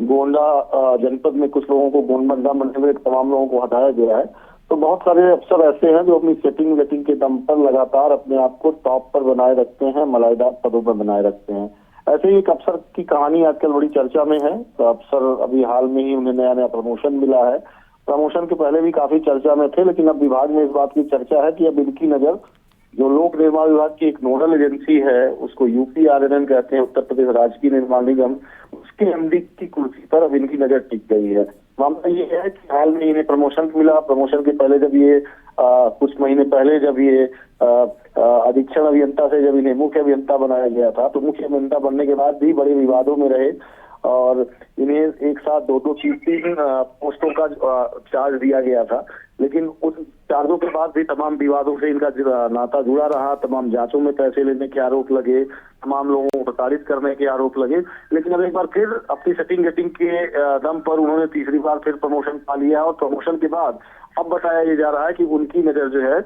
गोंडा जनपद में कुछ लोगों को गोंडा बनने में तमाम लोगों को हटाया गया है, तो बहुत सारे अफसर ऐसे हैं जो अपनी सेटिंग वेटिंग के दम पर लगातार अपने आप को टॉप पर बनाए रखते हैं, मलाईदार पदों पर बनाए रखते हैं। ऐसे ही एक अफसर की कहानी आजकल बड़ी चर्चा में है। तो अफसर अभी हाल में ही उन्हें नया प्रमोशन मिला है। प्रमोशन के पहले भी काफी चर्चा में थे, लेकिन अब विभाग में इस बात की चर्चा है कि अब इनकी नजर जो लोक निर्माण विभाग की एक नोडल एजेंसी है, उसको यूपीआरएनएन कहते हैं, उत्तर प्रदेश राजकीय निर्माण निगम, उसके एमडी की कुर्सी पर अब इनकी नजर टिक गई है। मामला ये है कि हाल में इन्हें प्रमोशन मिला। प्रमोशन के पहले जब ये कुछ महीने पहले जब ये अधीक्षण अभियंता से जब इन्हें मुख्य अभियंता बनाया गया था, तो मुख्य अभियंता बनने के बाद भी बड़े विवादों में रहे और इन्हें एक साथ दो तीन पोस्टों का चार्ज दिया गया था। लेकिन उस चार्जों के बाद भी तमाम विवादों से इनका नाता जुड़ा रहा। तमाम जांचों में पैसे लेने के आरोप लगे, तमाम लोगों को प्रताड़ित करने के आरोप लगे। लेकिन अब एक बार फिर अपनी सेटिंग गेटिंग के दम पर उन्होंने तीसरी बार फिर प्रमोशन पा लिया और प्रमोशन के बाद अब बताया ये जा रहा है कि उनकी नजर जो है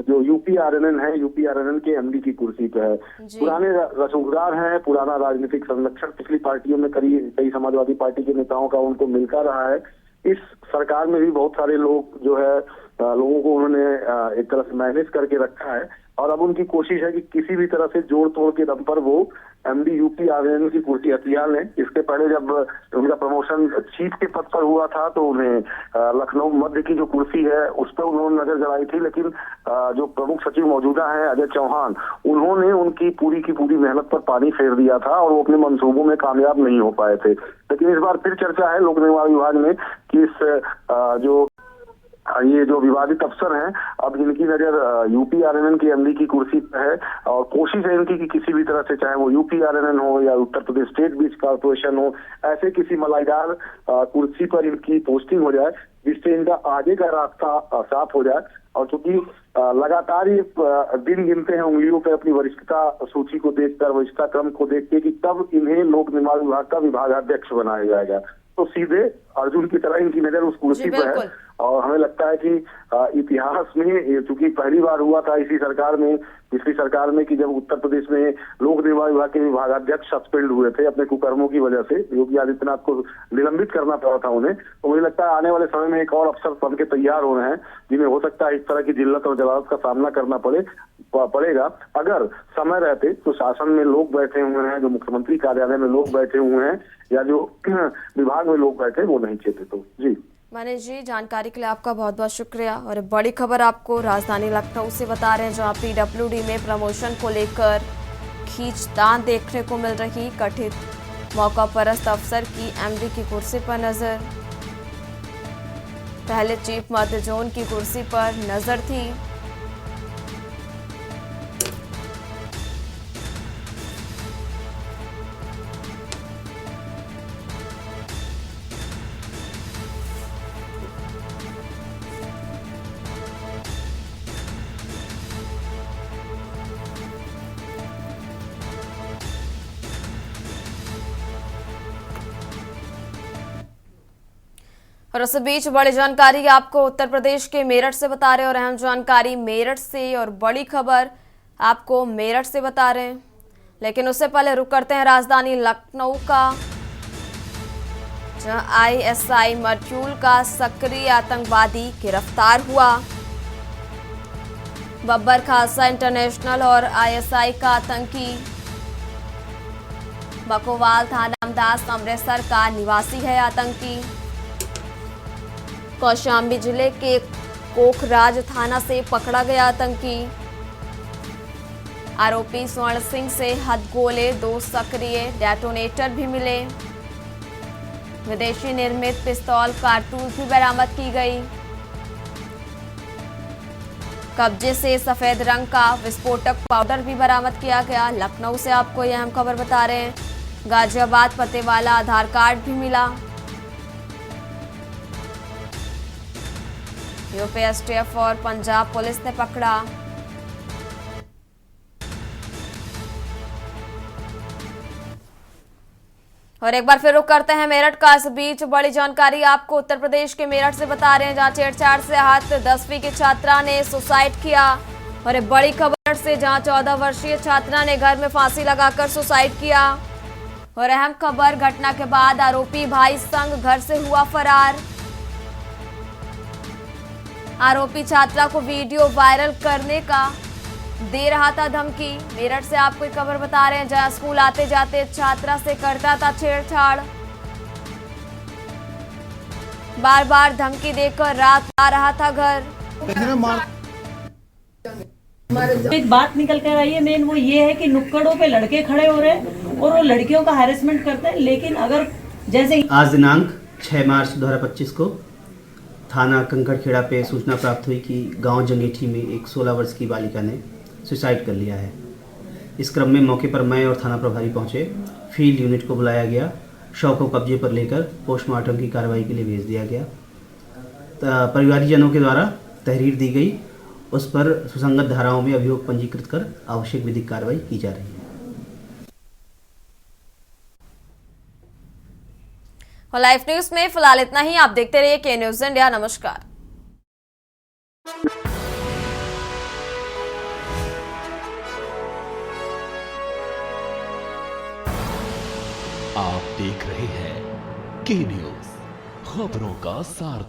जो यूपीआरएनएन है, यूपीआरएनएन के एमडी की कुर्सी पे है। पुराने रसूखदार हैं, पुराना राजनीतिक संरक्षण पिछली पार्टियों में कई समाजवादी पार्टी के नेताओं का उनको मिलता रहा है। इस सरकार में भी बहुत सारे लोग जो है लोगों को उन्होंने एक तरह से मैनेज करके रखा है और अब उनकी कोशिश है कि किसी भी तरह से जोड़ तोड़ के दम पर वो एमडी यूपीआरएनएन की कुर्सी हथियार लें। इसके पहले जब उनका प्रमोशन चीफ के पद पर हुआ था तो उन्हें लखनऊ मध्य की जो कुर्सी है उस पर उन्होंने नजर जलाई थी, लेकिन जो प्रमुख सचिव मौजूदा है अजय चौहान, उन्होंने उनकी पूरी की पूरी मेहनत पर पानी फेर दिया था और वो अपने मंसूबों में कामयाब नहीं हो पाए थे। लेकिन इस बार फिर चर्चा है लोक निर्माण विभाग में कि इस ये जो विवादित अफसर हैं अब इनकी नजर यूपीआरएनएन की एमडी की कुर्सी पर है और कोशिश है इनकी कि किसी भी तरह से, चाहे वो यूपीआरएनएन हो या उत्तर प्रदेश स्टेट बीच कॉर्पोरेशन हो, ऐसे किसी मलाईदार कुर्सी पर इनकी पोस्टिंग हो जाए जिससे इनका आगे का रास्ता साफ हो जाए। और चूंकि लगातार ये दिन गिनते हैं उंगलियों पे अपनी वरिष्ठता सूची को देखकर, वरिष्ठता क्रम को देख के कि कब इन्हें लोक निर्माण विभाग का विभागाध्यक्ष बनाया जाएगा, तो सीधे अर्जुन की तरह इनकी नजर उस कुर्सी पर है। और हमें लगता है कि इतिहास में ये चूंकि पहली बार हुआ था इसी सरकार में, पिछली सरकार में, कि जब उत्तर प्रदेश में लोक निर्माण विभाग के विभागाध्यक्ष सस्पेंड हुए थे अपने कुकर्मों की वजह से, योगी आदित्यनाथ को निलंबित करना पड़ा था उन्हें। तो मुझे लगता है आने वाले समय में एक और अफसर बन के तैयार हो रहे हैं जिन्हें हो सकता है इस तरह की जिल्लत और जलालत का सामना करना पड़ेगा। अगर समय रहते तो शासन में लोग बैठे हुए हैं, जो मुख्यमंत्री कार्यालय में लोग बैठे हुए हैं या जो विभाग में लोग बैठे वो नहीं चाहते। तो जी मनीष जी, जानकारी के लिए आपका बहुत बहुत शुक्रिया। और बड़ी खबर आपको राजधानी लखनऊ से बता रहे हैं, जहां पीडब्ल्यूडी में प्रमोशन को लेकर खींचतान देखने को मिल रही। कथित मौका परस्त अफसर की एमडी की कुर्सी पर नजर, पहले चीफ मध्य जोन की कुर्सी पर नजर थी। और इस बीच बड़ी जानकारी आपको उत्तर प्रदेश के मेरठ से बता रहे हैं और अहम जानकारी मेरठ से और बड़ी खबर आपको मेरठ से बता रहे हैं। लेकिन उससे पहले रुक करते हैं राजधानी लखनऊ का, जहां आईएसआई मॉड्यूल का सक्रिय आतंकवादी गिरफ्तार हुआ। बब्बर खालसा इंटरनेशनल और आईएसआई का आतंकी बकोवाल थाना रामदास अमृतसर का निवासी है। आतंकी कौशाम्बी जिले के कोखराज थाना से पकड़ा गया। आतंकी आरोपी स्वर्ण सिंह से हथगोले, 2 सक्रिय डेटोनेटर भी मिले। विदेशी निर्मित पिस्तौल कारतूस भी बरामद की गई। कब्जे से सफेद रंग का विस्फोटक पाउडर भी बरामद किया गया। लखनऊ से आपको यह अहम खबर बता रहे हैं, गाजियाबाद पते वाला आधार कार्ड भी मिला। यूपी एसटीएफ और पंजाब पुलिस ने पकड़ा और एक बार फिर रुक करते हैं मेरठ का। इस बीच बड़ी जानकारी आपको उत्तर प्रदेश के मेरठ से बता रहे हैं, जहां छेड़छाड़ से आहत 10वीं की छात्रा ने सुसाइड किया। और एक बड़ी खबर से, जहां 14 वर्षीय छात्रा ने घर में फांसी लगाकर सुसाइड किया। और अहम खबर, घटना के बाद आरोपी भाई संग घर से हुआ फरार। आरोपी छात्रा को वीडियो वायरल करने का दे रहा था धमकी। मेरठ से आपको एक खबर बता रहे हैं, जहां स्कूल आते जाते छात्रा से करता था छेड़छाड़। बार बार धमकी देकर रात आ रहा था घर। एक बात निकल कर आई है, मेन वो ये है कि नुक्कड़ों पे लड़के खड़े हो रहे हैं और वो लड़कियों का हैरेसमेंट करते हैं। लेकिन अगर जैसे आज दिनांक 6 मार्च 2025 को थाना कंकड़खेड़ा पे सूचना प्राप्त हुई कि गांव जंगेठी में एक 16 वर्ष की बालिका ने सुसाइड कर लिया है। इस क्रम में मौके पर मैं और थाना प्रभारी पहुंचे। फील्ड यूनिट को बुलाया गया। शव को कब्जे पर लेकर पोस्टमार्टम की कार्रवाई के लिए भेज दिया गया। परिवारजनों के द्वारा तहरीर दी गई, उस पर सुसंगत धाराओं में अभियोग पंजीकृत कर आवश्यक विधिक कार्रवाई की जा रही है। और लाइव न्यूज में फिलहाल इतना ही। आप देखते रहिए के न्यूज इंडिया। नमस्कार। आप देख रहे हैं के न्यूज, खबरों का सार।